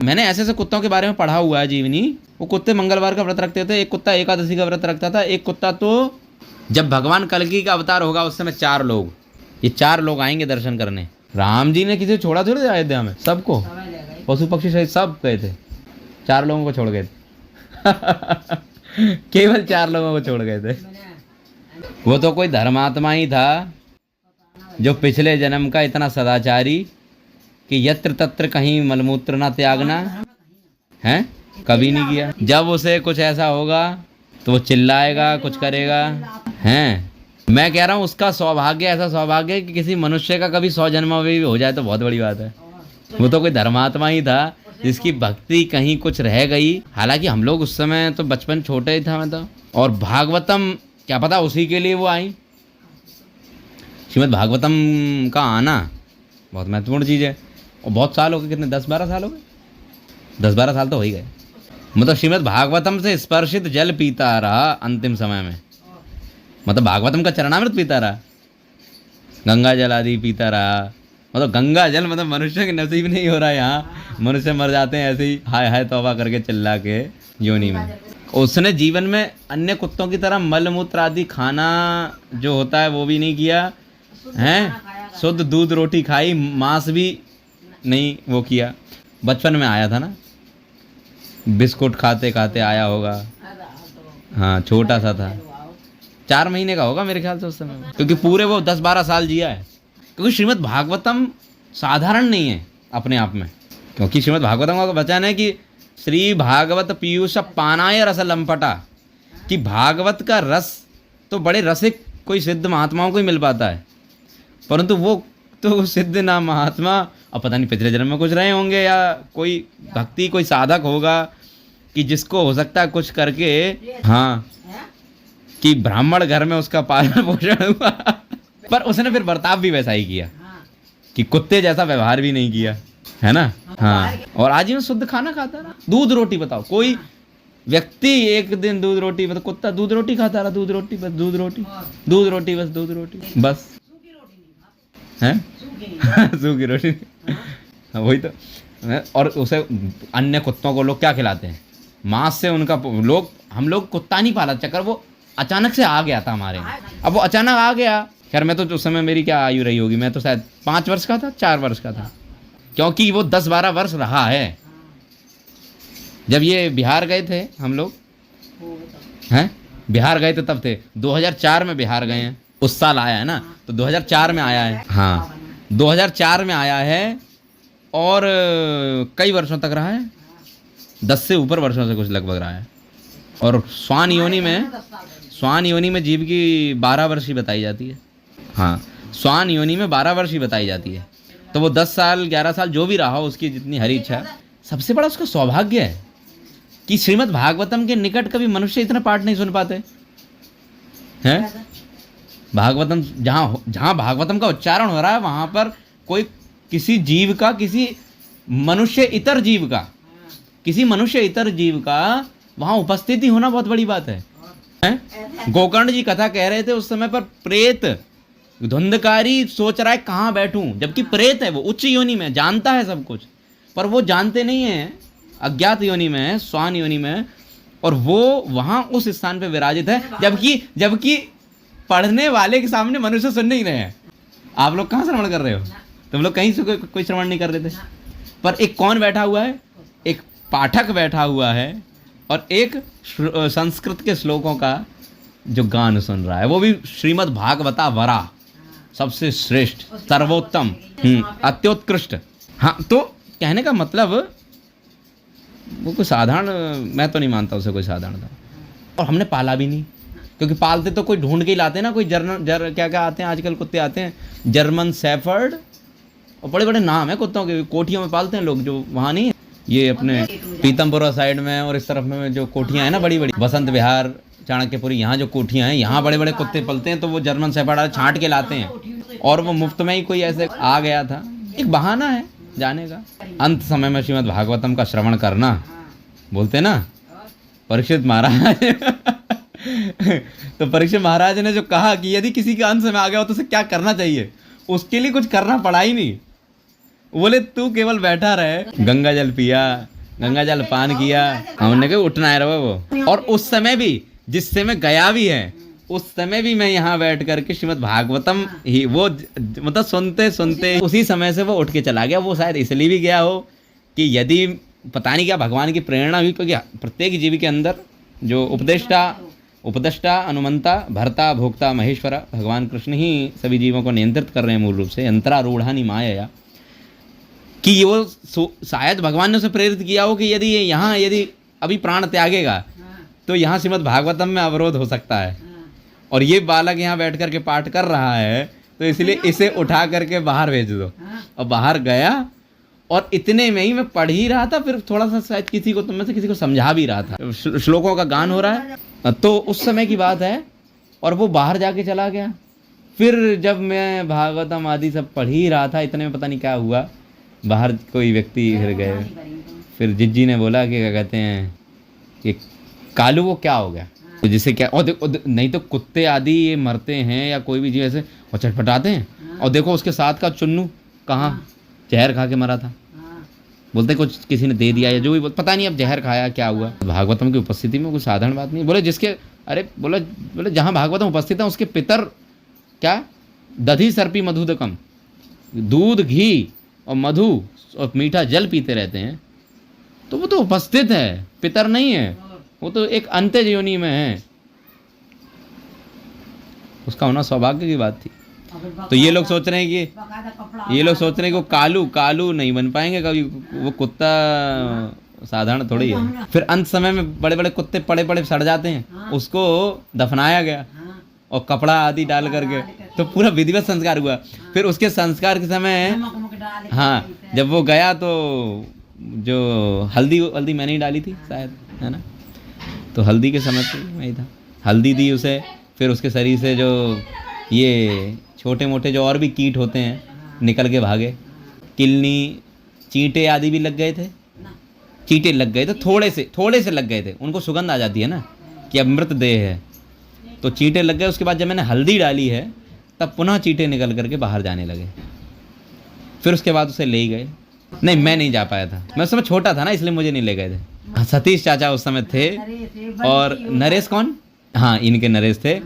मैंने ऐसे ऐसे कुत्तों के बारे में पढ़ा हुआ है जीवनी। वो कुत्ते मंगलवार का व्रत रखते थे, एक कुत्ता एकादशी का व्रत रखता था, एक कुत्ता तो जब भगवान कल्कि का अवतार होगा उस समय 4 लोग, ये 4 लोग आएंगे दर्शन करने। राम जी ने किसी को छोड़ा थोड़ी अयोध्या में, सबको पशु पक्षी सहित सब गए थे, 4 लोगों को छोड़ गए थे केवल 4 लोगों को छोड़ गए थे। वो तो कोई धर्मात्मा ही था जो पिछले जन्म का इतना सदाचारी कि यत्र तत्र कहीं मलमूत्र ना त्यागना है, कभी नहीं किया। जब उसे कुछ ऐसा होगा तो वो चिल्लाएगा, कुछ करेगा। हैं, मैं कह रहा हूँ उसका सौभाग्य, ऐसा सौभाग्य है कि किसी मनुष्य का कभी 100 जन्म भी हो जाए तो बहुत बड़ी बात है। वो तो कोई धर्मात्मा ही था जिसकी भक्ति कहीं कुछ रह गई। हालांकि हम लोग उस समय तो बचपन छोटे ही था मैं तो, और भागवतम क्या पता उसी के लिए वो आई। श्रीमद् भागवतम का आना बहुत महत्वपूर्ण चीज़ है। और बहुत साल हो गए, कितने 10-12 साल हो गए, 10-12 साल तो हो ही गए। मतलब श्रीमद् भागवतम से स्पर्शित जल पीता रहा अंतिम समय में, मतलब भागवतम का चरणामृत पीता रहा, गंगा जल आदि पीता रहा। मतलब गंगा जल मतलब मनुष्य के नसीब नहीं हो रहा है यहाँ, मनुष्य मर जाते हैं ऐसे ही हाय हाय तौबा करके चिल्ला के योनि में। उसने जीवन में अन्य कुत्तों की तरह मल मूत्र आदि खाना जो होता है वो भी नहीं किया है, शुद्ध दूध रोटी खाई, मांस भी नहीं वो किया। बचपन में आया था ना, बिस्कुट खाते खाते आया होगा, हाँ छोटा सा था, 4 महीने का होगा मेरे ख्याल से उस समय, क्योंकि पूरे वो 10-12 साल जिया है। क्योंकि श्रीमद् भागवतम साधारण नहीं है अपने आप में, क्योंकि श्रीमद् भागवतम का वचन है कि श्री भागवत पीयूष पानाय रस लंपटा, कि भागवत का रस तो बड़े रसिक कोई सिद्ध महात्माओं को ही मिल पाता है, परंतु वो तो सिद्ध ना महात्मा, अब पता नहीं पिछले जन्म में कुछ रहे होंगे या कोई भक्ति कोई साधक होगा कि जिसको हो सकता है कुछ करके, हाँ कि ब्राह्मण घर में उसका पालन पोषण हुआ पर उसने फिर बर्ताव भी वैसा ही किया कि कुत्ते जैसा व्यवहार भी नहीं किया, है ना। हाँ, और आज ही शुद्ध खाना खाता रहा, दूध रोटी। बताओ कोई व्यक्ति एक दिन दूध रोटी, मतलब कुत्ता दूध रोटी खाता रहा, दूध रोटी बस, दूध रोटी, दूध रोटी बस, दूध रोटी बस, हैं सूखी रोटी वही तो। और उसे अन्य कुत्तों को लोग क्या खिलाते हैं, मांस से उनका लोग, हम लोग कुत्ता नहीं पाला चक्कर, वो अचानक से आ गया था हमारे यहाँ। अब वो अचानक आ गया, खैर मैं तो उस समय मेरी क्या आयु रही होगी, मैं तो शायद 5 वर्ष का था, 4 वर्ष का था, क्योंकि वो 10-12 वर्ष रहा है। जब ये बिहार गए थे हम लोग, हैं बिहार गए थे तब थे, 2004 में बिहार गए हैं, उस साल आया है ना, तो 2004 में आया है। हाँ 2004 में आया है, और कई वर्षों तक रहा है, 10 से ऊपर वर्षों से कुछ लगभग रहा है। और स्वान योनि में जीव की 12 वर्ष ही बताई जाती है। हाँ स्वान योनि में 12 वर्ष ही बताई जाती है, तो वो 10 साल 11 साल जो भी रहा हो, उसकी जितनी हरी इच्छा। सबसे बड़ा उसका सौभाग्य है कि श्रीमद् भागवतम के निकट कभी मनुष्य इतना पाठ नहीं सुन पाते हैं। भागवतम जहाँ भागवतम का उच्चारण हो रहा है वहाँ पर कोई किसी जीव का, किसी मनुष्य इतर जीव का, किसी मनुष्य इतर जीव का वहाँ उपस्थिति होना बहुत बड़ी बात है। गोकर्ण जी कथा कह रहे थे उस समय पर, प्रेत धुंधकारी सोच रहा है कहाँ बैठूं, जबकि प्रेत है, वो उच्च योनि में जानता है सब कुछ, पर वो जानते नहीं है, अज्ञात योनि में है, स्वान योनि में, और वो वहाँ उस स्थान पे विराजित है, जबकि पढ़ने वाले के सामने मनुष्य सुन नहीं रहे हैं। आप लोग कहाँ श्रवण कर रहे हो, तुम लोग कहीं से कोई श्रवण नहीं कर रहे थे, पर एक कौन बैठा हुआ है, एक पाठक बैठा हुआ है, और एक संस्कृत के श्लोकों का जो गान सुन रहा है, वो भी श्रीमद् भागवता वरा, सबसे श्रेष्ठ, सर्वोत्तम, अत्योत्कृष्ट। हाँ तो कहने का मतलब वो कोई साधारण, मैं तो नहीं मानता उसे कोई साधारण था, और हमने पाला भी नहीं, क्योंकि पालते तो कोई ढूंढ के ही लाते ना, कोई क्या आते हैं आजकल कुत्ते आते हैं, जर्मन शेफर्ड, और बड़े बड़े नाम है कुत्तों के, कोठियों में पालते हैं लोग, जो वहाँ नहीं है, ये अपने पीतमपुरा साइड में और इस तरफ में जो कोठियाँ हैं ना बड़ी बड़ी, बसंत विहार, चाणक्यपुरी, यहाँ जो कोठियाँ हैं, यहाँ बड़े बड़े कुत्ते पलते हैं, तो वो जर्मन शेफर्ड छांट के लाते हैं, और वो मुफ्त में ही कोई ऐसे आ गया था, एक बहाना है जाने का। अंत समय में श्रीमद् भागवतम का श्रवण करना, बोलते ना परीक्षित महाराज तो परीक्षित महाराज ने जो कहा कि यदि किसी के अंत समय आ गया हो तो उसे क्या करना चाहिए, उसके लिए कुछ करना पड़ा ही नहीं, बोले तू केवल बैठा रहे, गंगा जल पिया, गंगा जल पान किया। हमने कहा उठना है रहा वो। और उस समय भी जिस समय गया भी है, उस समय भी मैं यहाँ बैठ करके श्रीमद् भागवतम ही वो मतलब सुनते सुनते उसी समय से वो उठ के चला गया। वो शायद इसलिए भी गया हो कि यदि पता नहीं क्या भगवान की प्रेरणा हुई, क्योंकि प्रत्येक जीव के अंदर जो उपदेष्टा अनुमंता भर्ता भोक्ता महेश्वरा भगवान कृष्ण ही सभी जीवों को नियंत्रित कर रहे हैं मूल रूप से। यंत्रारूढ़ानि मायया, कि वो शायद भगवान ने उसे प्रेरित किया हो कि यदि अभी प्राण त्यागेगा तो यहाँ श्रीमद् भागवतम में अवरोध हो सकता है, और ये बालक यहाँ बैठ करके पाठ कर रहा है, तो इसलिए इसे उठा करके बाहर भेज दो। और बाहर गया, और इतने में ही मैं पढ़ ही रहा था, फिर थोड़ा सा शायद किसी को समझा भी रहा था, श्लोकों का गान हो रहा है, तो उस समय की बात है। और वो बाहर जाके चला गया। फिर जब मैं भागवतम आदि सब पढ़ ही रहा था, इतने में पता नहीं क्या हुआ, बाहर कोई व्यक्ति फिर गए। फिर जिज्जी ने बोला कि क्या कहते हैं कि कालू वो क्या हो गया, तो जिसे क्या, और नहीं तो कुत्ते आदि ये मरते हैं या कोई भी जीव ऐसे और चटपटाते हैं, और देखो उसके साथ का चुन्नू कहाँ जहर खा के मरा था। बोलते कुछ किसी ने दे दिया या जो भी, पता नहीं अब जहर खाया क्या हुआ। भागवतम की उपस्थिति में कोई साधारण बात नहीं। बोले जिसके बोले जहाँ भागवतम उपस्थित है उसके पितर क्या दधी सर्पी मधुदकम, दूध घी और मधु और मीठा जल पीते रहते हैं, तो वो तो उपस्थित है, पितर नहीं है, वो तो एक अंत्य योनि में है, उसका होना सौभाग्य की बात थी। तो ये लोग सोच रहे हैं कि वो कालू नहीं बन पाएंगे कभी, वो कुत्ता साधारण थोड़ी है। फिर अंत समय में बड़े बड़े कुत्ते पड़े सड़ जाते हैं, उसको दफनाया गया और कपड़ा आदि डाल करके, तो पूरा विधिवत संस्कार हुआ। फिर उसके संस्कार के समय हाँ जब वो गया तो जो हल्दी मैंने ही डाली थी शायद, है ना, तो हल्दी के समय पे वही था, हल्दी दी उसे। फिर उसके शरीर से जो ये छोटे मोटे जो और भी कीट होते हैं निकल के भागे, किलनी चींटे आदि भी लग गए थे, चींटे लग गए थे, थोड़े से लग गए थे, उनको सुगंध आ जाती है ना कि अब मृत देह है, तो चींटे लग गए। उसके बाद जब मैंने हल्दी डाली है तब पुनः चींटे निकल करके बाहर जाने लगे। फिर उसके बाद उसे ले गए। नहीं मैं नहीं जा पाया था, मैं उस समय छोटा था ना, इसलिए मुझे नहीं ले गए थे। सतीश चाचा उस समय थे, और नरेश कौन, हाँ इनके नरेश थे,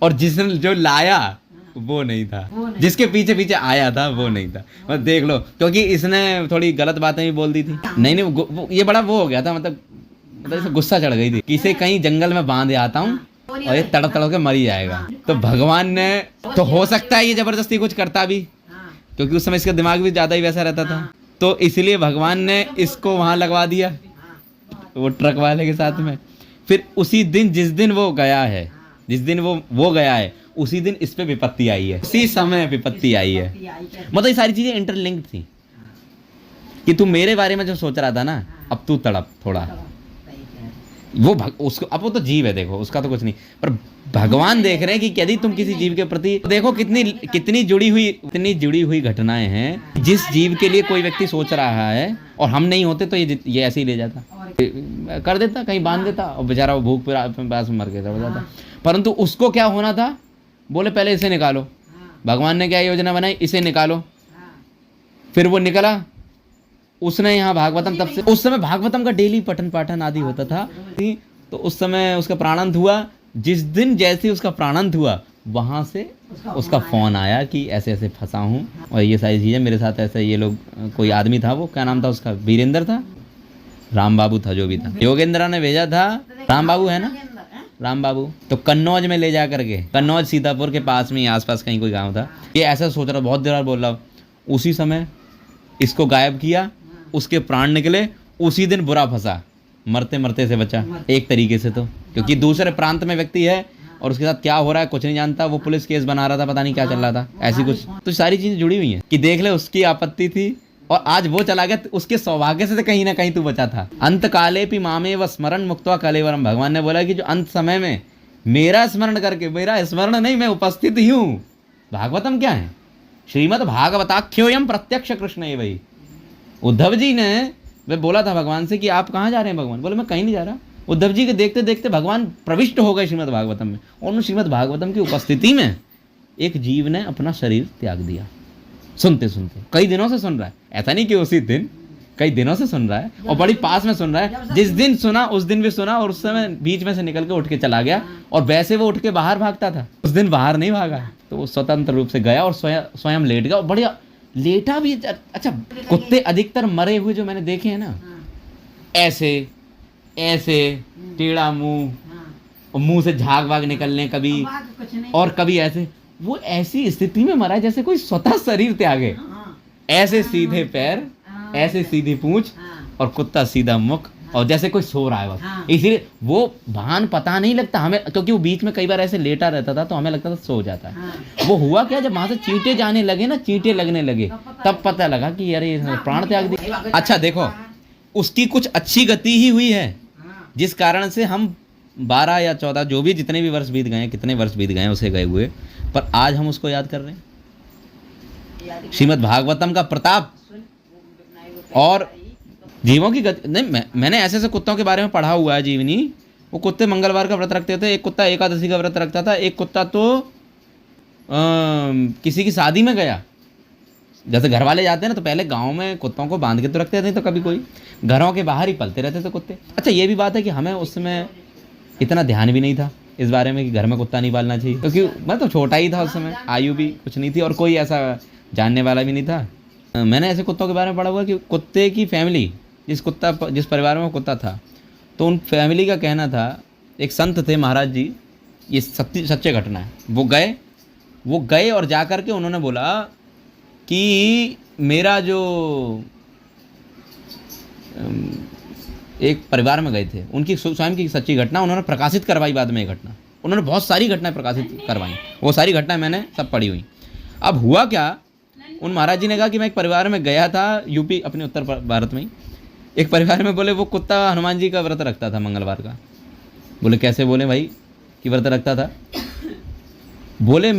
और जिसने जो लाया वो नहीं था, जिसके पीछे पीछे आया था वो नहीं था। मतलब देख लो, क्योंकि इसने थोड़ी गलत बातें भी बोल दी थी। नहीं ये बड़ा वो हो गया था, मतलब इसे गुस्सा चढ़ गई थी कि इसे कहीं जंगल में बांध आता हूँ और ये तड़प के मर ही जाएगा। तो भगवान ने, तो हो सकता है ये जबरदस्ती कुछ करता भी, क्योंकि उस समय इसका दिमाग भी ज्यादा ही वैसा रहता था, तो इसलिए भगवान ने इसको वहां लगवा दिया वो ट्रक वाले के साथ में। फिर उसी दिन जिस दिन वो गया है, उसी दिन इस पे विपत्ति आई है, उसी समय विपत्ति आई है। मतलब ये सारी चीजें इंटरलिंक्ड थी कि तू मेरे बारे में जो सोच रहा था ना, अब तू तड़प थोड़ा। वो उसको, अब वो तो जीव है, देखो उसका तो कुछ नहीं, पर भगवान देख रहे हैं कि यदि तुम किसी जीव के प्रति, देखो कितनी जुड़ी हुई घटनाएं हैं। जिस जीव के लिए कोई व्यक्ति सोच रहा है और हम नहीं होते तो ये ऐसे ही ले जाता, कर देता, कहीं बांध देता, और बेचारा वो भूख प्यास में मर गया हो जाता। परंतु उसको क्या होना था, बोले पहले इसे निकालो। भगवान ने क्या योजना बनाई, इसे निकालो। फिर वो निकला, उसने यहाँ भागवतम, तब से उस समय भागवतम का डेली पठन पाठन आदि होता था। तो उस समय उसका प्राणांत हुआ। जिस दिन जैसे उसका प्राणांत हुआ, वहां से उसका फोन आया कि ऐसे ऐसे फंसा हूँ और ये सारी चीजें मेरे साथ ऐसे, ये लोग, कोई आदमी था, वो क्या नाम था उसका, वीरेंद्र था, राम बाबू था, जो भी था, योगेंद्र ने भेजा था, राम बाबू है ना, राम बाबू, तो कन्नौज में ले जा करके, कन्नौज सीतापुर के पास में आसपास कहीं कोई गांव था। ये ऐसा सोच रहा, बहुत देर बोल रहा हूँ। उसी समय इसको गायब किया, उसके प्राण निकले, उसी दिन बुरा फंसा, मरते मरते से बचा एक तरीके से, तो क्योंकि दूसरे प्रांत में व्यक्ति है और उसके साथ क्या हो रहा है कुछ नहीं जानता, वो पुलिस केस बना रहा था, पता नहीं क्या चल रहा था, ऐसी कुछ। तो सारी चीजें जुड़ी हुई हैं कि देख ले, उसकी आपत्ति थी और आज वो चला गया, उसके सौभाग्य से तो कहीं ना कहीं तू बचा था। अंत काले पी मामे व स्मरण मुक्त्वा कलेवरम, भगवान ने बोला कि जो अंत समय में मेरा स्मरण करके, मेरा स्मरण नहीं, मैं उपस्थित ही हूँ। भागवतम क्या है, श्रीमद् भागवताख्योयम प्रत्यक्ष कृष्ण है। वही उद्धव जी ने वे बोला था भगवान से कि आप कहाँ जा रहे हैं, भगवान बोले मैं कहीं नहीं जा रहा। उद्धव जी के देखते देखते भगवान प्रविष्ट हो गए श्रीमद् भागवतम में, और उन श्रीमद् भागवतम की उपस्थिति में एक जीव ने अपना शरीर त्याग दिया। सुनते सुनते कई दिनों से सुन रहा है, ऐसा नहीं कि उसी दिन, कई दिनों से सुन रहा है और बड़ी पास में सुन रहा है। जिस दिन सुना उस दिन भी सुना और उस समय बीच में से निकल के उठ के चला गया और वैसे वो उठ के बाहर भागता था, उस दिन बाहर नहीं भागा। तो वो स्वतंत्र रूप से गया और स्वयं लेट गया और बढ़िया लेटा भी। अच्छा, कुत्ते अधिकतर मरे हुए जो मैंने देखे हैं ना, ऐसे ऐसे टेढ़ा मुंह और मुंह से झाग वाग निकलने कभी, और कभी ऐसे, वो ऐसी स्थिति में मरा है जैसे कोई स्वतः शरीर त्यागे। ऐसे सीधे पैर, ऐसे सीधी पूंछ और कुत्ता सीधा मुख, और जैसे कोई सो रहा है बस। इसीलिए वो भान पता नहीं लगता हमें, क्योंकि वो बीच में कई बार ऐसे लेटा रहता था तो हमें लगता था सो जाता है। वो हुआ क्या, जब वहां से चींटे जाने लगे ना, चींटे लगने लगे, तब पता लगा कि अरे प्राण त्याग दिया। अच्छा देखो, उसकी कुछ अच्छी गति ही हुई है जिस कारण से हम 12 या 14 जो भी जितने भी वर्ष बीत गए, कितने वर्ष बीत गए उसे गए हुए, पर आज हम उसको याद कर रहे हैं। श्रीमद् भागवतम का प्रताप और जीवों की गति नहीं। मैंने ऐसे ऐसे कुत्तों के बारे में पढ़ा हुआ है जीवनी। वो कुत्ते मंगलवार का व्रत रखते थे, एक कुत्ता एकादशी का व्रत रखता था, एक कुत्ता तो किसी की शादी में गया। जैसे घर वाले जाते हैं ना, तो पहले गांव में कुत्तों को बांध के तो रखते थे, तो कभी कोई घरों के बाहर ही पलते रहते थे कुत्ते। अच्छा, ये भी बात है कि हमें उस समय इतना ध्यान भी नहीं था इस बारे में कि घर में कुत्ता नहीं पालना चाहिए, क्योंकि मैं तो छोटा ही था उस समय, आयु भी कुछ नहीं थी और कोई ऐसा जानने वाला भी नहीं था। मैंने ऐसे कुत्तों के बारे में पढ़ा हुआ कि कुत्ते की फैमिली, जिस परिवार में वो कुत्ता था, तो उन फैमिली का कहना था, एक संत थे महाराज जी, ये सच्चे घटना है, वो गए और जा कर के उन्होंने बोला कि मेरा जो एक परिवार में गए थे, उनकी स्वयं की सच्ची घटना उन्होंने प्रकाशित करवाई बाद में। ये घटना उन्होंने बहुत सारी घटनाएं प्रकाशित करवाई, वो सारी घटनाएं मैंने सब पढ़ी हुई। अब हुआ क्या, उन महाराज जी ने कहा कि मैं एक परिवार में गया था, यूपी अपने उत्तर भारत में ही, एक परिवार में बोले वो कुत्ता हनुमान जी का व्रत रखता था मंगलवार का। बोले कैसे, बोले भाई कि व्रत रखता था। बोले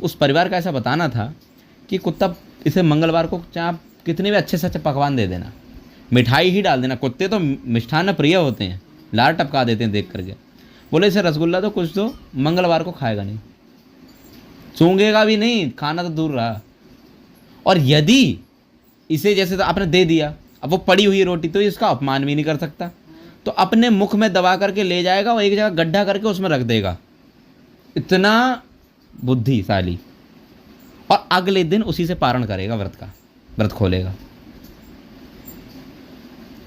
उस परिवार का ऐसा बताना था कि कुत्ता इसे मंगलवार को चाहे आप कितने भी अच्छे से अच्छे पकवान दे देना, मिठाई ही डाल देना, कुत्ते तो मिष्ठान्न प्रिय होते हैं, लार टपका देते हैं देख करके। बोले इसे रसगुल्ला तो कुछ दो, मंगलवार को खाएगा नहीं, सूंघेगा भी नहीं, खाना तो दूर रहा। और यदि इसे जैसे तो आपने दे दिया, अब वो पड़ी हुई रोटी, तो इसका अपमान भी नहीं कर सकता, तो अपने मुख में दबा करके ले जाएगा और एक जगह गड्ढा करके उसमें रख देगा। इतना बुद्धिशाली। और अगले दिन उसी से पारण करेगा, व्रत खोलेगा।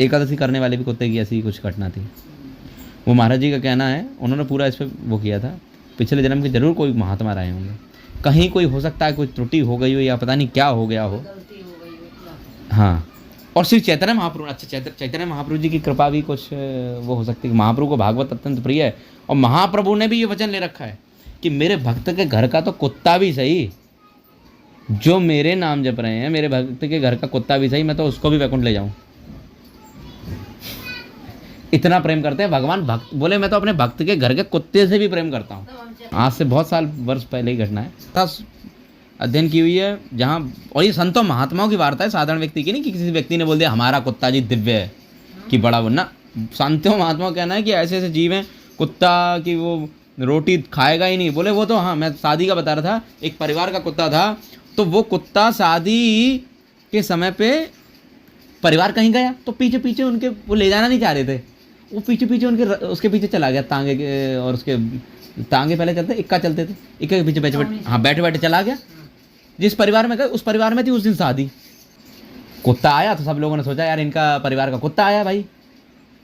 एकादशी करने वाले भी कुत्ते की ऐसी कुछ घटना थी। वो महाराज जी का कहना है, उन्होंने पूरा इस पर वो किया था, पिछले जन्म के जरूर कोई महात्मा रहे होंगे, कहीं कोई हो सकता है कोई त्रुटि हो गई हो या पता नहीं क्या हो गया हो। हाँ, और श्री चैतन्य महाप्रभु, अच्छा चैतन्य महाप्रभु जी की कृपा भी कुछ वो हो सकती है। महाप्रभु को भागवत अत्यंत प्रिय है और महाप्रभु ने भी ये वचन ले रखा है कि मेरे भक्त के घर का तो कुत्ता भी सही, जो मेरे नाम जप रहे हैं, मेरे भक्त के घर का कुत्ता भी सही, मैं तो उसको भी वैकुंठ ले जाऊं। इतना प्रेम करते हैं भगवान। भक्त बोले मैं तो अपने भक्त के घर के कुत्ते से भी प्रेम करता हूँ। आज से बहुत साल वर्ष पहले ही घटना है, अध्ययन की हुई है जहाँ, और ये संतों महात्माओं की वार्ता है, साधारण व्यक्ति की नहीं कि किसी व्यक्ति ने बोल दिया हमारा कुत्ता जी दिव्य है कि बड़ा वरना। संतों महात्माओं का कहना है कि ऐसे ऐसे जीव हैं, कुत्ता की वो रोटी खाएगा ही नहीं। बोले वो तो, हाँ मैं शादी का बता रहा था, एक परिवार का कुत्ता था, तो वो कुत्ता शादी के समय पे परिवार कहीं गया तो पीछे पीछे उनके, वो ले जाना नहीं चाह रहे थे, वो पीछे पीछे उनके उसके पीछे चला गया तांगे के, और उसके तांगे पहले चलते, इक्का चलते थे, इक्का के पीछे बैठे हाँ बैठे बैठे चला गया। जिस परिवार में गए उस परिवार में थी उस दिन शादी। कुत्ता आया तो सब लोगों ने सोचा यार इनका परिवार का कुत्ता आया भाई,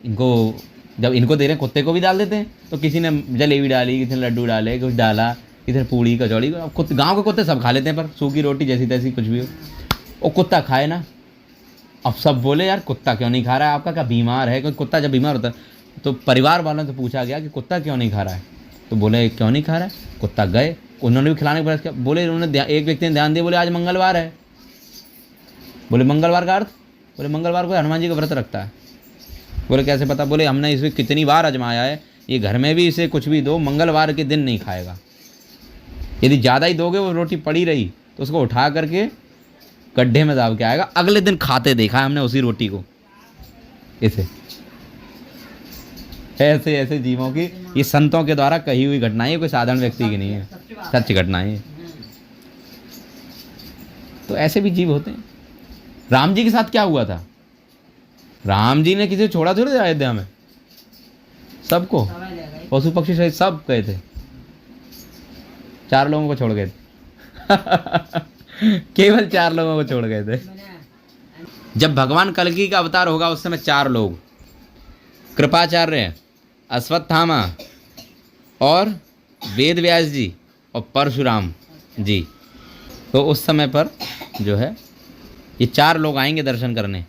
इनको जब इनको दे रहे हैं कुत्ते को भी डाल देते हैं। तो किसी ने जलेबी डाली, किसी ने लड्डू डाले, कुछ डाला, किसी पूड़ी कचौड़ी। गाँव के कुत्ते सब खा लेते हैं, पर सूखी रोटी जैसी तैसी कुछ भी हो, वो कुत्ता खाए ना। अब सब बोले यार कुत्ता क्यों नहीं खा रहा है, आपका क्या बीमार है? क्योंकि कुत्ता जब बीमार होता है तो परिवार वालों से पूछा गया कि कुत्ता क्यों नहीं खा रहा है, तो बोले क्यों नहीं खा रहा है। कुत्ता गए, उन्होंने भी खिलाने के प्रयास किया। बोले उन्होंने एक व्यक्ति ने ध्यान दिया, बोले आज मंगलवार है। बोले मंगलवार का अर्थ? बोले मंगलवार को हनुमान जी का व्रत रखता है। बोले कैसे पता? बोले हमने इसे कितनी बार आजमाया है, ये घर में भी इसे कुछ भी दो मंगलवार के दिन नहीं खाएगा। यदि ज़्यादा ही दोगे वो रोटी पड़ी रही तो उसको उठा करके गड्ढे में दाब के आएगा। अगले दिन खाते देखा है हमने उसी रोटी को। इसे ऐसे ऐसे जीवों की, ये संतों के द्वारा कही हुई घटनाएं, कोई साधारण व्यक्ति की नहीं है, सच घटनाएं। तो ऐसे भी जीव होते हैं। राम जी के साथ क्या हुआ था? राम जी ने किसी को छोड़ा थोड़ी अयोध्या में, सबको, पशु पक्षी सहित सब गए थे, 4 लोगों को छोड़ गए थे। केवल 4 लोगों को छोड़ गए थे। जब भगवान कल्कि का अवतार होगा उस समय 4 लोग, कृपाचार्य, अश्वत्थामा और वेद व्यास जी और परशुराम जी, तो उस समय पर जो है ये 4 लोग आएंगे दर्शन करने।